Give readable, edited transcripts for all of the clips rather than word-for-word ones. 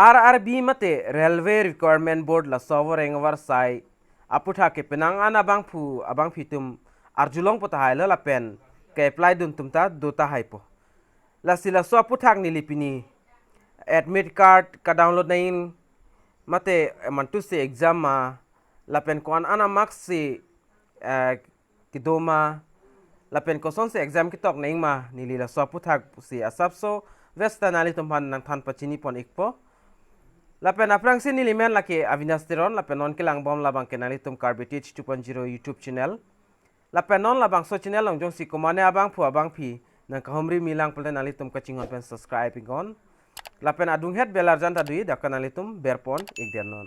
RRB mate Railway Requirement Board la sovereign warsai aputha ke penang ana abang fitum arjulong pota haila la pen ke apply dun tumta dota haipo la sila so aputhak ni lipini admit card ka download nain mate mantu se exam ma la pen kon ana marks se kidoma la pen koson se exam kitok nain ma nili la so aputhak si asap so western ali tumhan nang than pachini pon ikpo lapen aprang sini limen laki avinasteron lapen non kilang bom labang kenali tum Karbi 2.0 YouTube channel lapen non labang so channel long jong si kumane abang pu abang pi nang kahomri milang pulten ali tum kachingon pen subscribe ingon lapen adung het belar janta dui dakan ali tum berpon igder non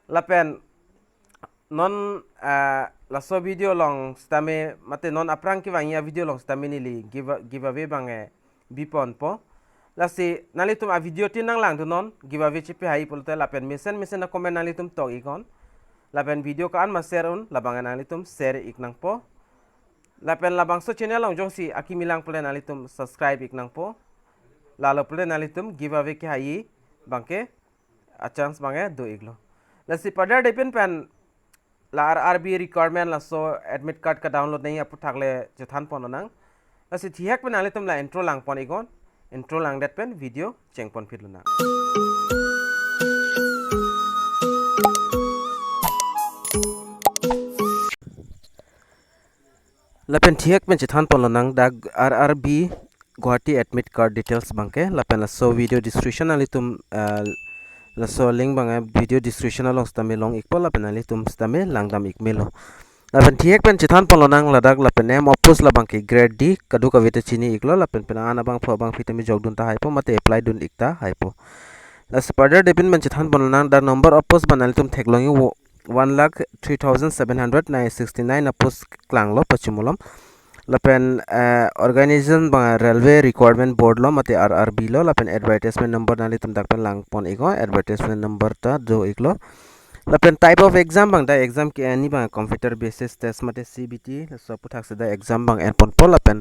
lapen non laso video long stame mate non aprang ki wangya video long stame nili give away bange bipon po lasi nalitum a video tin nang lang tu non giveaway chipe hai pulte lapen mesen na comment nalitum to ikon lapen video ka an ma share un labangan nalitum share ik nang po lapen labang so channel long jong si aki milang pulte nalitum subscribe ik nang po lalo pulte nalitum giveaway ki hai bangke a chance bange do iglo lasi pada depend pen la RRB requirement la so admit card ka download nahi apu thakle jethan pon nang lasi thiak pen nalitum la intro lang pon ikon intro lang dat pen video cengpon filuna lapen thiak pen chithan pon nang dag RRB Guwahati admit card details bangke lapen la so video description ali tum la so link bang video description along stame long ikpo lapen ali tum stame langdam ikmelo lapen thiak pen chithan pon nang ladak lapen name opus la bangke grade D kadu ka vete chini iklo lapen penang ana bang pho bang fitami jogdun ta haipo mate apply dun ikta haipo la sparder depin men chithan pon nang da number of post banal tum theklongi 1,03,769 apos klanglo pachimulom lapen organization bang railway requirement board lo mate RRB lo lapen advertisement number nali tum dakpen lang pon iko advertisement number ta do iklo lapen type of exam bang da exam ki ani bang computer basis test mate CBT so puthak se da exam bang en pon lapen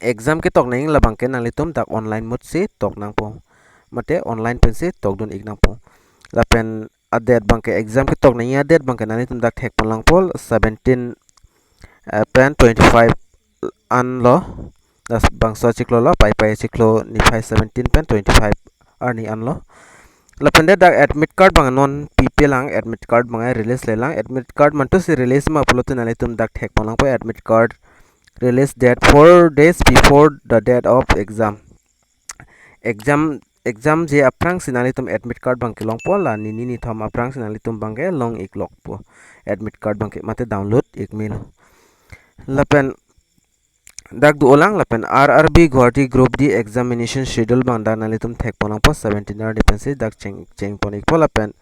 exam ke tok nang labang ke nang litum tak online mode se tok nang po mate online pen se tok dun ik nang po lapen adet bang ke exam ke tok nang adet bang ke nang litum dak thek pon lang pol 17 pen 25 an lo das bang so chiklo lo pai chiklo ni 17 pen 25 arni an lo lapen da admit card bang non pp lang admit card bang release le lang admit card man to se release ma upload na litum dak thek pon lang po admit card release date 4 days before the date of exam je aprang sinalitum admit card bang ke long po la ni thom aprang sinalitum bang ke long ik lok po admit card bang ke mate download ik mil lapen dak du olang lapen RRB Guwahati group D examination schedule bang da nalitum thek polang po 17 dependency dak cheng pon ik po lapen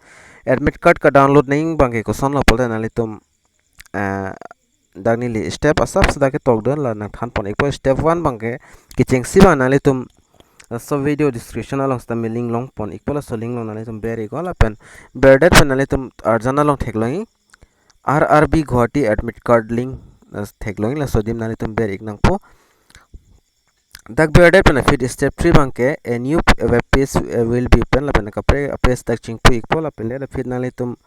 admit card ka download ning bang ke ko son lo pol nalitum dak ni li step asap sada ke tok don la nang than pon ik po step 1 bang ke cheng si bang nalitum so video description along sta link long pon ik po la so link long nalitum ber ik lapen berdet pen nalitum arjana long thek longi RRB Guwahati admit card link theklong la sodim nani tum ber ik nang po dak berde pen fit step 3 bangke a new web page will be open la pen ka page tak ching pu ik po la pen le fit nani tum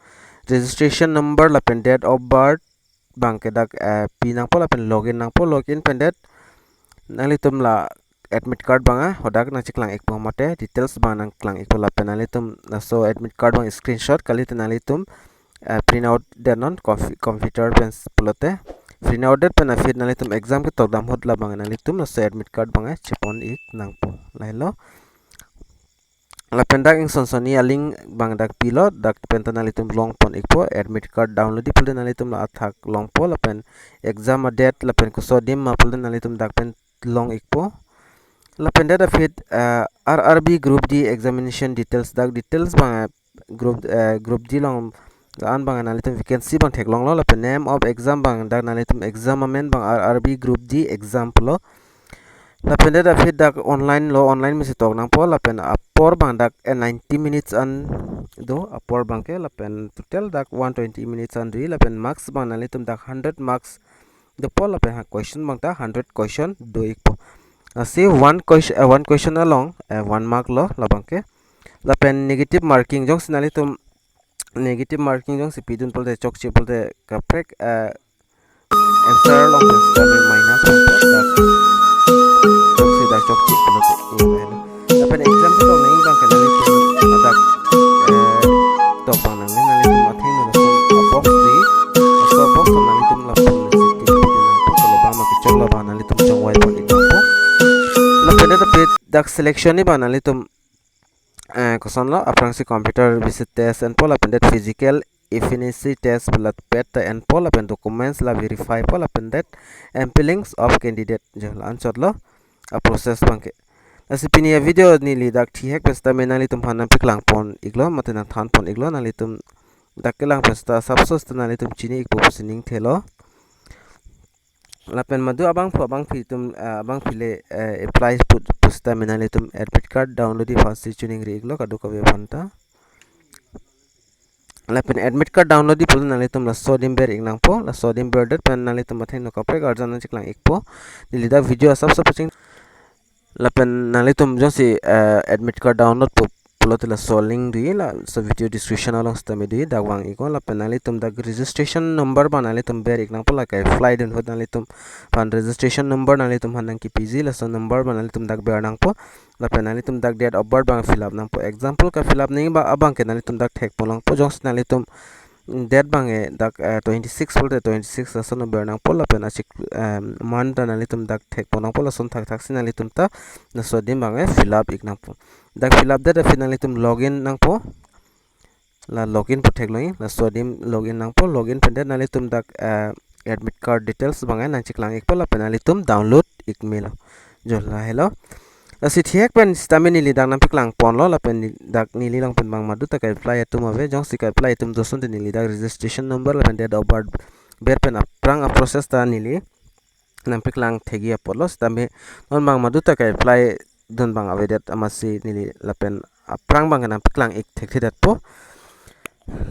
registration number la pen date of birth bangke dak pi nang po la pen login nang po login pen date nani tum la admit card banga hodak na chiklang ik po mate details bang nang klang ik po la pen nani tum so admit card bang screenshot kali nani tum print out der non computer pen plote free now dat pen fit nalitum exam ke tok dam hot la bang nalitum no se admit card bang chepon ik nang po lailo la pen dak ing sonsoni aling bang dak pilot dak pen nalitum long pon ik po admit card download di pul nalitum la athak long po la pen exam date la pen ko so dim ma pul nalitum dak pen long ik po la pen data fit RRB group D examination details dak details bang group D long an bang nalitum vacancy bang theklong lo lapen name of exam bang dak nalitum examen bang RRB group D example lo lapen da fit dak online me se tok nang po lapen apor bang dak 90 minutes an do apor bang ke lapen total dak 120 minutes an ri lapen marks bang nalitum dak 100 marks do po lapen ha question bang ta 100 question do ik po see one question along 1 mark lo labang ke lapen negative marking jong sinali tum negative marking jong si pidun polte chokchi polte kaprek answer long pen stame minus long po dak jong si dak chokchi polte inglen lapen example long nang bang kanali tum adak to bang nang nali tum atheng no son a box di so box nali tum lapun si tik pidun po kalau bang ma kichok la bang nali tum chong white point po lapen da pet dak selection ni bang nali tum koson lo aprang si computer visit test and pola pendet physical efficiency test pelat pet and pola pen documents la verify pola pendet empilings of candidate jol answer lo a process bangke asipini ya video ni li dak thi hek pesta menali tum hanam piklang pon iglo matena than pon iglo nali tum dakkelang pesta subsos nali tum chini ikpo sining thelo lapen madu abang phi tum abang phile apply put pusta menali tum admit card download di fast tuning ri iglo kadu kabe phanta lapen admit card download di pul nali tum la sodim ber ignang po la sodim ber det pen nali tum athen no kapre garjan chiklang ikpo dilida video sab paching lapen nali tum josi admit card download pulo la soling di la so video description along stame di dagwang iko lapen nali tum dag registration number ba nali tum ber iknang po la kai fly den hot nali tum pan registration number nali tum hanang ki pg la so number ba nali tum dag ber nang po lapen nali tum dag date of birth bang fill up nang po example ka fill up ning ba abang ke nali tum dag thek polong po jong nali tum date bang e dak 26 polte 26 la so no ber nang po lapen achik man da nali tum dag thek polong po la son thak thak sin nali tum ta na so dim bang e fill up iknang po dak fill up da finally tum login nang po la login po thek loi la sodim login nang po login pende nali tum dak admit card details bangai nang chiklang ik po la penali tum download ik mail jol la hello la si thiek pen stami ni li dak nang piklang pon lo la pen dak ni li lang pen bang madu tak apply tum ave jong si ka apply tum dosun ni li dak registration number la pen date of birth ber pen aprang a process ta ni li nang piklang thegi apolo stami non bang madu tak apply don bang ave det amasi ni li la pen aprang bang nang piklang ik thek thedat po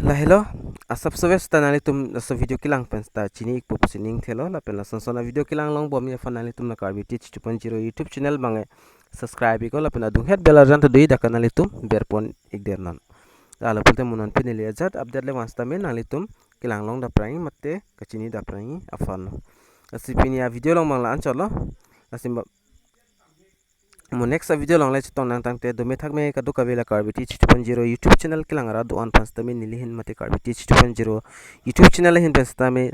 la hello asap soves tanali tum so video kilang pen sta chini ik pop sining thelo la pen la sona video kilang long bom ya fanali tum na Karbi teach 2.0 youtube channel bange subscribe ko la pen adung het bela jan to dei da kanali tum berpon ik der non ala pulte munon pinili ajat update le wasta men nali tum kilang long da prangi matte kachini da prangi afan asipini ya video long mang la ancholo asimba mo next video long le chitong nang tang te do me thak me ka do ka vela Karbi teach 2.0 youtube channel kilang ra do on pas tame nili hin mate Karbi teach 2.0 youtube channel hin pas tame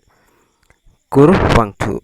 kur wang thu